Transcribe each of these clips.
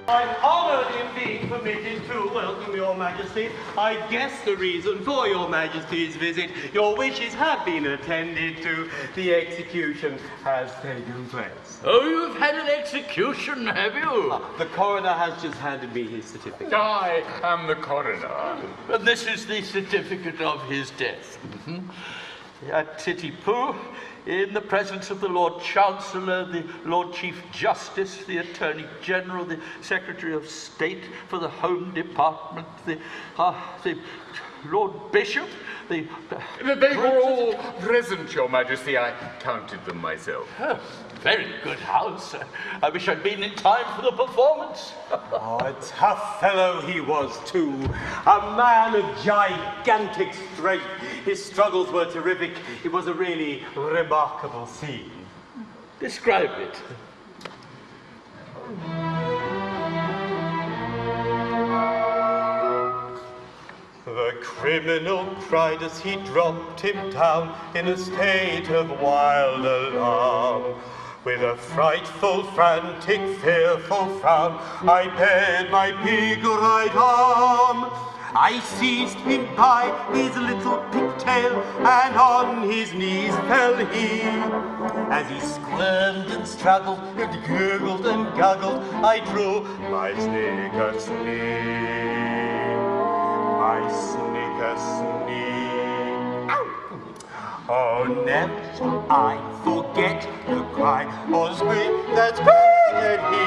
I'm honoured in being permitted to welcome your majesty. I guess the reason for your majesty's visit, your wishes have been attended to. The execution has taken place. Oh, you've had an execution, have you? The coroner has just handed me his certificate. I am the coroner. And this is the certificate of his death. At Pitti-Poo, in the presence of the Lord Chancellor, the Lord Chief Justice, the Attorney General, the Secretary of State for the Home Department, the Lord Bishop, They were all present, Your Majesty. I counted them myself. Oh, very good house. I wish I'd been in time for the performance. Oh, a tough fellow he was, too. A man of gigantic strength. His struggles were terrific. It was a really remarkable scene. Describe it. The criminal cried as he dropped him down in a state of wild alarm. With a frightful, frantic, fearful frown, I bared my big right arm. I seized him by his little pigtail, and on his knees fell he. As he squirmed and struggled and gurgled and guggled, I drew my snicker-snee. My snicker-snee. Oh, never shall I forget the cry, "Osprey, that's bigger he!"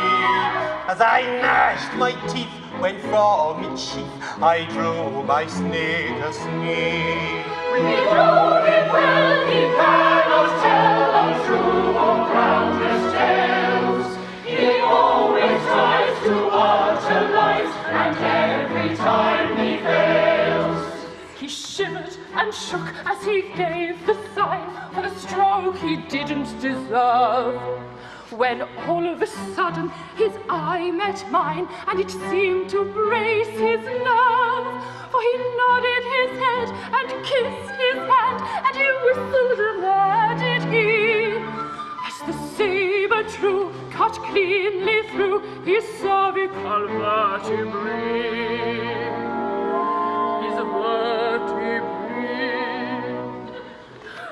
As I gnashed my teeth, when from its sheath I drew my snicker-snee. We drew it well, he cannot tell untrue or groundless tales. He always tries to utter lies, and every time he fails. He shivered and shook as he gave the sign for the stroke he didn't deserve. When all of a sudden his eye met mine, and it seemed to brace his nerve, for he nodded his head and kissed his hand, and he whistled, and there did he. As the sabre true cut cleanly through his cervical vertebrae. His vertebrae.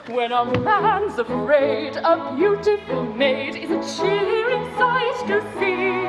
When a man's afraid, a beautiful maid is a cheering sight to see.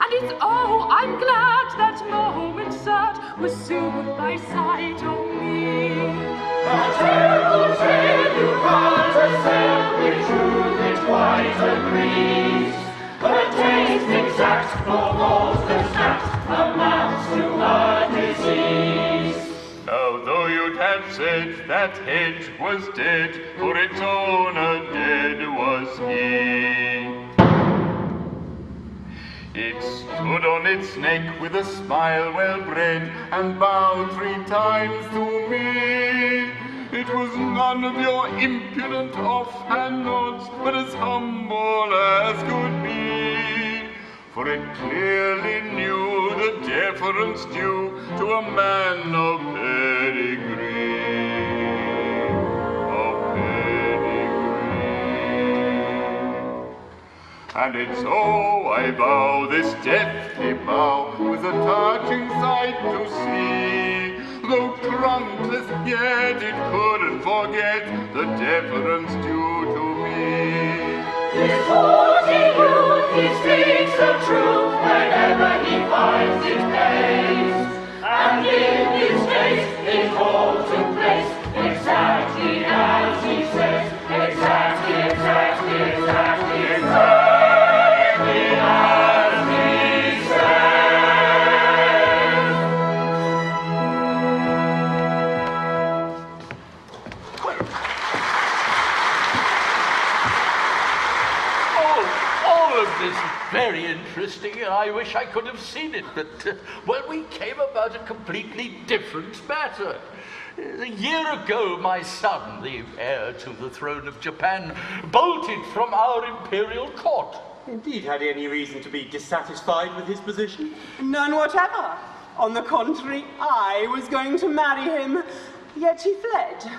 And it's oh, I'm glad that moment sad was soon by sight of me. A terrible tale you can't assail, with truth it quite agrees. But a taste exact for those that snapped amounts to a disease. Now, though you'd have said that head was dead, for its owner dead was he. It stood on its neck with a smile well bred, and bowed 3 times to me. It was none of your impudent offhand nods, but as humble as could be. For it clearly knew the deference due to a man of pedigree. And it's oh, I vow, this deathly bow was a touching sight to see. Though trunkless, yet it couldn't forget the deference due to me. His haughty youth, he speaks the truth whenever he finds it pays. And in his face, it all took place exactly as he says. Exactly, exactly, exactly, exactly as he says. All of this is very interesting, and I wish I could have seen it, but, well, we came about a completely different matter. A year ago, my son, the heir to the throne of Japan, bolted from our imperial court. Indeed, had he any reason to be dissatisfied with his position? None whatever. On the contrary, I was going to marry him, yet he fled.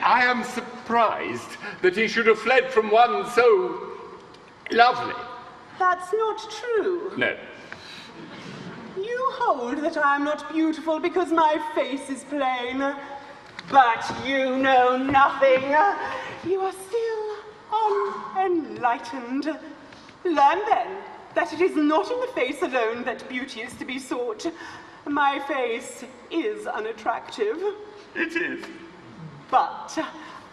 I am surprised that he should have fled from one so lovely. That's not true. No. You hold that I am not beautiful because my face is plain. But you know nothing. You are still unenlightened. Learn then that it is not in the face alone that beauty is to be sought. My face is unattractive. It is. But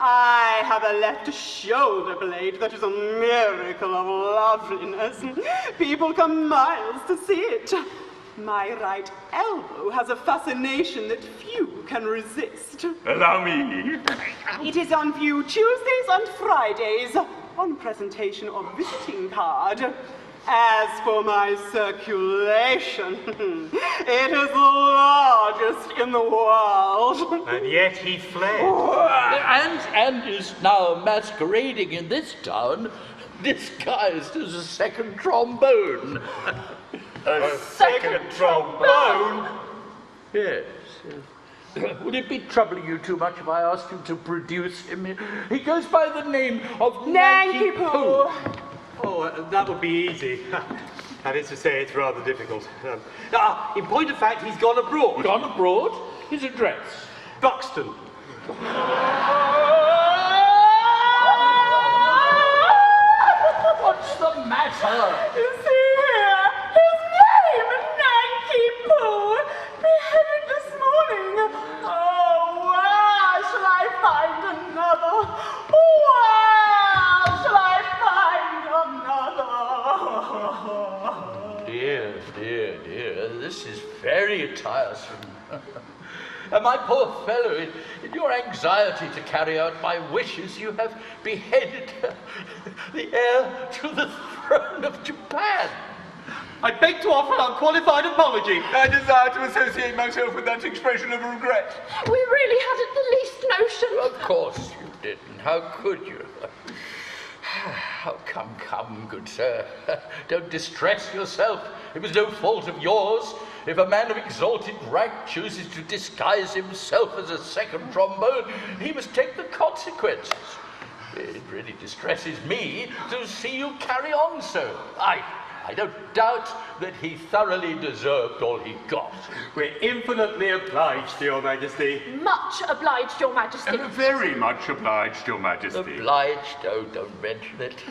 I have a left shoulder blade that is a miracle of loveliness. People come miles to see it. My right elbow has a fascination that few can resist. Allow me. It is on view Tuesdays and Fridays on presentation of visiting card. As for my circulation, it is the largest in the world. And yet he fled. And is now masquerading in this town, disguised as a second trombone. A second trombone? Yes. Would it be troubling you too much if I asked you to produce him? He goes by the name of Nanki-Poo. Oh, that would be easy. That is to say, it's rather difficult. In point of fact, he's gone abroad. Gone abroad? His address? Buxton. What's the matter? You see here, his name, Nanki-Poo, beheaded this morning. Oh, where shall I find another? Where shall I find another? Dear, this is very tiresome. My poor fellow, in your anxiety to carry out my wishes, you have beheaded the heir to the throne of Japan. I beg to offer an unqualified apology. I desire to associate myself with that expression of regret. We really hadn't the least notion. Of course you didn't. How could you? Oh, come, good sir. Don't distress yourself. It was no fault of yours. If a man of exalted rank chooses to disguise himself as a second trombone, he must take the consequences. It really distresses me to see you carry on so. I don't doubt that he thoroughly deserved all he got. We're infinitely obliged to your majesty. Much obliged, Your Majesty. Very much obliged, Your Majesty. Obliged? Oh, don't mention it.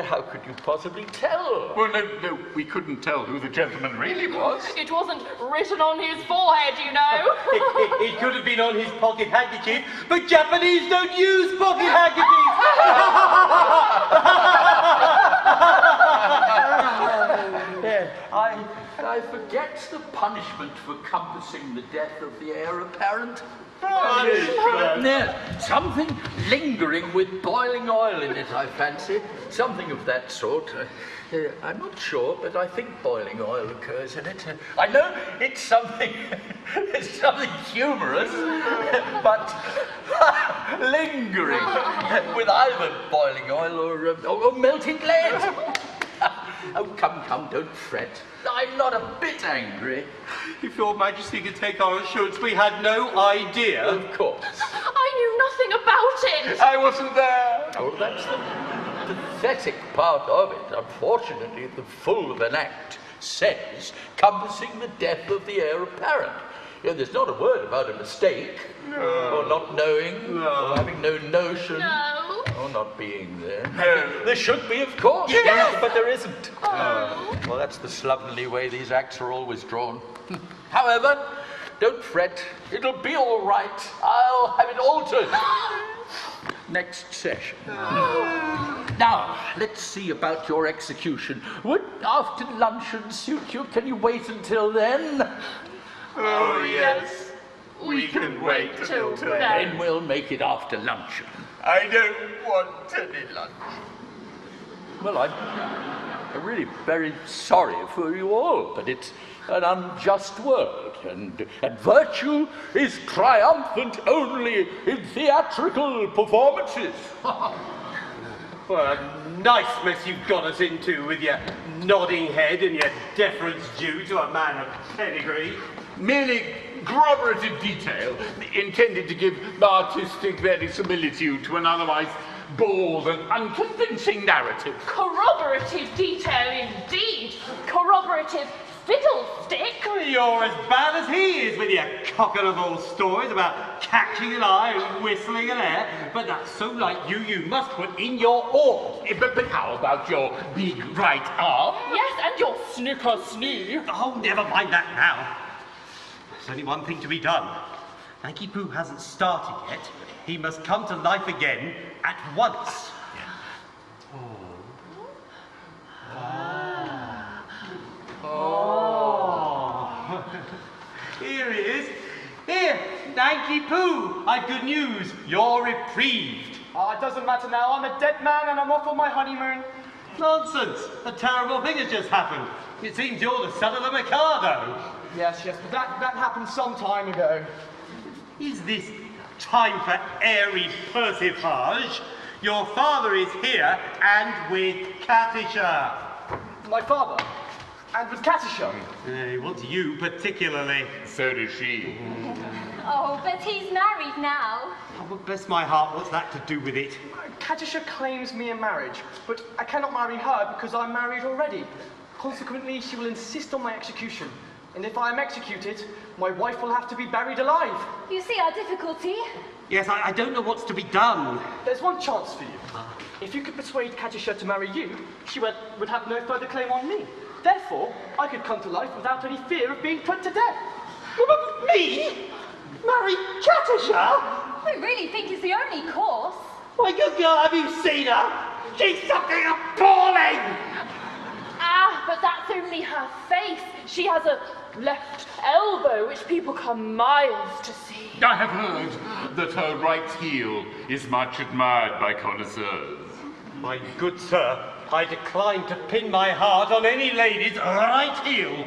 How could you possibly tell? Well, no, we couldn't tell who the gentleman really was. It wasn't written on his forehead, you know. It could have been on his pocket handkerchief, but Japanese don't use pocket handkerchiefs. I forget the punishment for compassing the death of the heir apparent. Something lingering with boiling oil in it, I fancy. Something of that sort. I'm not sure, but I think boiling oil occurs in it. I know it's something humorous, but lingering with either boiling oil or melted lead. Oh, come, don't fret. I'm not a bit angry. If your majesty could take our assurance, we had no idea. Of course. I knew nothing about it. I wasn't there. Oh, that's the pathetic part of it. Unfortunately, the full of an act says compassing the death of the heir apparent. There's not a word about a mistake, or not knowing, or having no notion, or not being there. There should be, of course, yes, but there isn't. Well, that's the slovenly way these acts are always drawn. However, don't fret. It'll be all right. I'll have it altered. Next session. Now, let's see about your execution. Would after luncheon suit you? Can you wait until then? Oh, yes. We can wait till then. Then we'll make it after luncheon. I don't want any lunch. Well, I'm really very sorry for you all, but it's an unjust world, and virtue is triumphant only in theatrical performances. Well, a nice mess you've got us into with your nodding head and your deference due to a man of pedigree. Merely corroborative detail intended to give artistic verisimilitude to an otherwise bald and unconvincing narrative. Corroborative detail indeed. Corroborative authoritative fiddlestick. Well, you're as bad as he is with your cock-and-a-bull stories about catching an eye and whistling an air. But that's so like you, you must put in your all. But how about your big right arm? Yes, and your snicker-snee. Oh, never mind that now. There's only one thing to be done. Nanki-Poo hasn't started yet. He must come to life again at once. Oh. Here he is. Here, Nanki-Poo. I've good news. You're reprieved. It doesn't matter now. I'm a dead man and I'm off on my honeymoon. Nonsense. A terrible thing has just happened. It seems you're the son of the Mikado. Yes, but that happened some time ago. Is this time for airy persiflage? Your father is here and with Katisha. My father? And with Katisha? He wants you particularly. So does she. Oh, but he's married now. Oh, but bless my heart, what's that to do with it? Katisha claims me in marriage, but I cannot marry her because I'm married already. Consequently, she will insist on my execution. And if I am executed, my wife will have to be buried alive. You see our difficulty? Yes, I don't know what's to be done. There's one chance for you. If you could persuade Katisha to marry you, she would have no further claim on me. Therefore, I could come to life without any fear of being put to death. Me? Marry Katisha? We really think it's the only course. My good girl, have you seen her? She's something appalling! But that's only her face. She has a left elbow, which people come miles to see. I have heard that her right heel is much admired by connoisseurs. My good sir, I decline to pin my heart on any lady's right heel.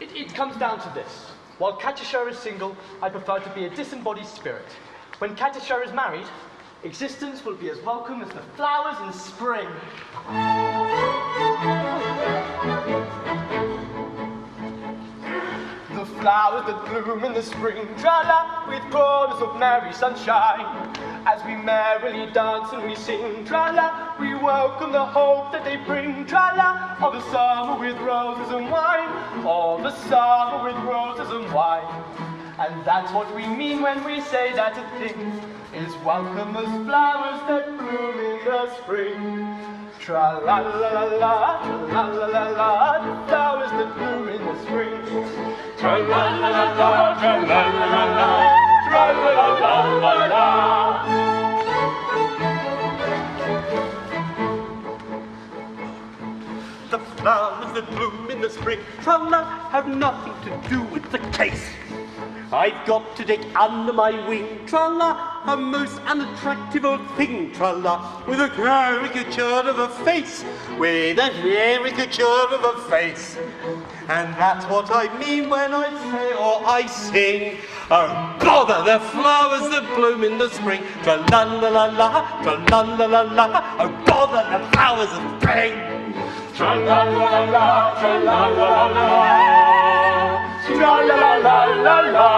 It comes down to this. While Katisha is single, I prefer to be a disembodied spirit. When Katisha is married, existence will be as welcome as the flowers in spring. The flowers that bloom in the spring, tra-la, with promise of merry sunshine. As we merrily dance and we sing, tra-la, we welcome the hope that they bring, tra-la, of the summer with roses and wine, of the summer with roses and wine. And that's what we mean when we say that a thing is welcome as flowers that bloom in the spring. Tra-la-la-la-la, tra-la-la-la-la, the flowers that bloom in the spring. Tra-la-la-la-la, tra-la-la-la-la, tra-la-la-la-la-la. The flowers that bloom in the spring, tra-la, have nothing to do with the case. I've got to take under my wing, tra-la, a most unattractive old thing, tra-la, with a caricature of a face, with a caricature of a face. And that's what I mean when I say or I sing, oh bother the flowers that bloom in the spring, tra-la-la-la-la, tra-la-la-la-la, oh bother the flowers of spring. Tra-la-la-la, tra-la-la-la-la, tra-la-la-la-la-la.